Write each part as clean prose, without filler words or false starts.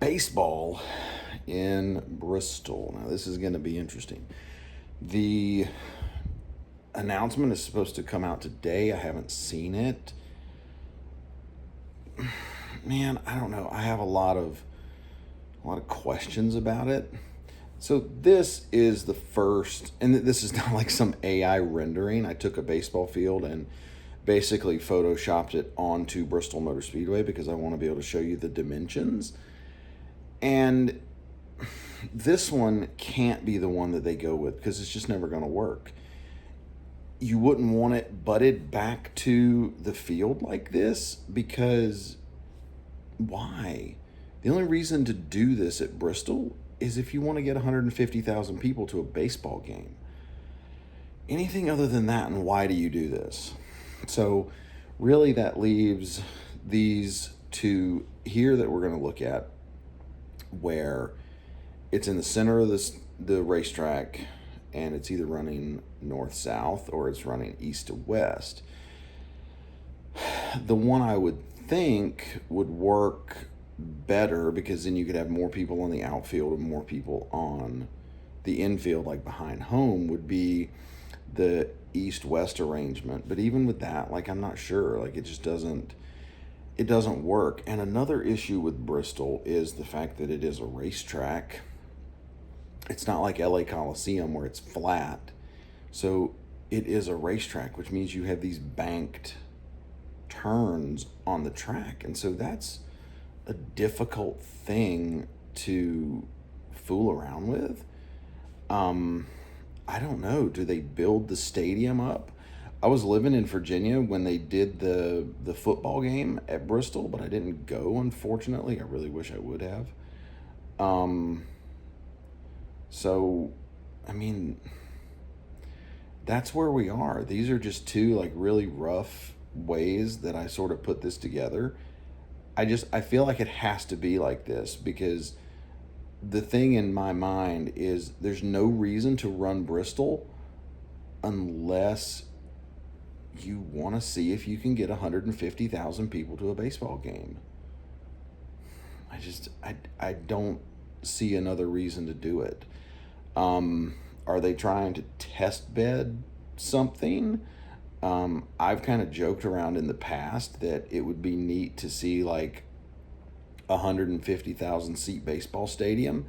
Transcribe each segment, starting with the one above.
baseball in Bristol. Now, this is going to be interesting. The announcement is supposed to come out today. I haven't seen it. Man, I don't know. I have a lot of questions about it. So this is the first, and this is not like some AI rendering. I took a baseball field and basically photoshopped it onto Bristol Motor Speedway because I want to be able to show you the dimensions. And this one can't be the one that they go with because it's just never going to work. You wouldn't want it butted back to the field like this because why? The only reason to do this at Bristol is if you want to get 150,000 people to a baseball game. Anything other than that, and why do you do this? So really that leaves these two here that we're going to look at, where it's in the center of the racetrack and it's either running north-south or it's running east to west. The one I would think would work better, because then you could have more people on the outfield and more people on the infield, like behind home, would be the east-west arrangement. But even with that, like, I'm not sure, like, it doesn't work. And another issue with Bristol is the fact that it is a racetrack. It's not like LA Coliseum where it's flat. So it is a racetrack, which means you have these banked turns on the track. And so that's a difficult thing to fool around with. I don't know. Do they build the stadium up? I was living in Virginia when they did the football game at Bristol, but I didn't go, unfortunately. I really wish I would have. So, I mean, that's where we are. These are just two like really rough ways that I sort of put this together. I feel like it has to be like this, because the thing in my mind is there's no reason to run Bristol unless you want to see if you can get 150,000 people to a baseball game. I don't see another reason to do it. Are they trying to test bed something? I've kind of joked around in the past that it would be neat to see like 150,000 seat baseball stadium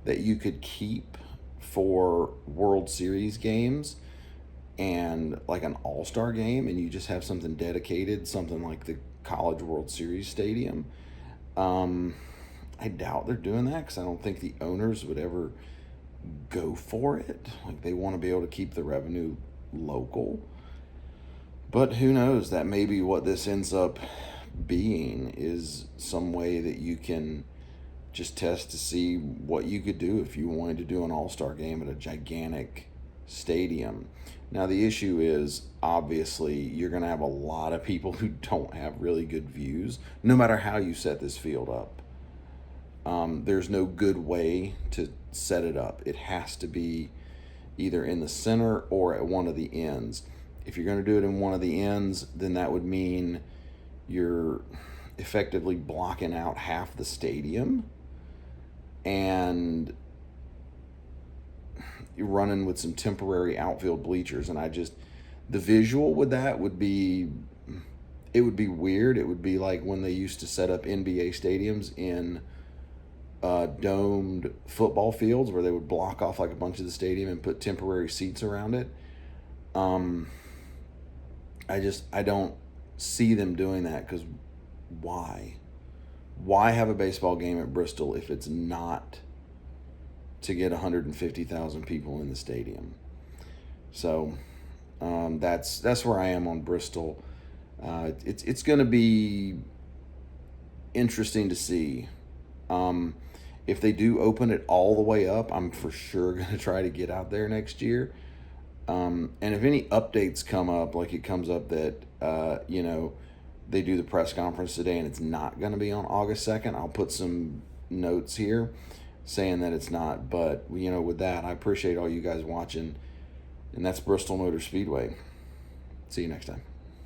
that you could keep for World Series games and like an all-star game, and you just have something dedicated, something like the College World Series stadium. I doubt they're doing that because I don't think the owners would ever go for it. Like, they want to be able to keep the revenue local. But who knows? That may be what this ends up being, is some way that you can just test to see what you could do if you wanted to do an all-star game at a gigantic stadium. Now, the issue is, obviously, you're going to have a lot of people who don't have really good views, no matter how you set this field up. There's no good way to set it up. It has to be either in the center or at one of the ends. If you're going to do it in one of the ends, then that would mean you're effectively blocking out half the stadium, and you're running with some temporary outfield bleachers. And the visual with that would be weird. It would be like when they used to set up NBA stadiums in domed football fields, where they would block off like a bunch of the stadium and put temporary seats around it. I don't see them doing that, because why? Why have a baseball game at Bristol if it's not to get 150,000 people in the stadium? So that's where I am on Bristol. It's going to be interesting to see. If they do open it all the way up, I'm for sure going to try to get out there next year. And if any updates come up, like it comes up that, they do the press conference today and it's not going to be on August 2nd, I'll put some notes here saying that it's not. But, with that, I appreciate all you guys watching. And that's Bristol Motor Speedway. See you next time.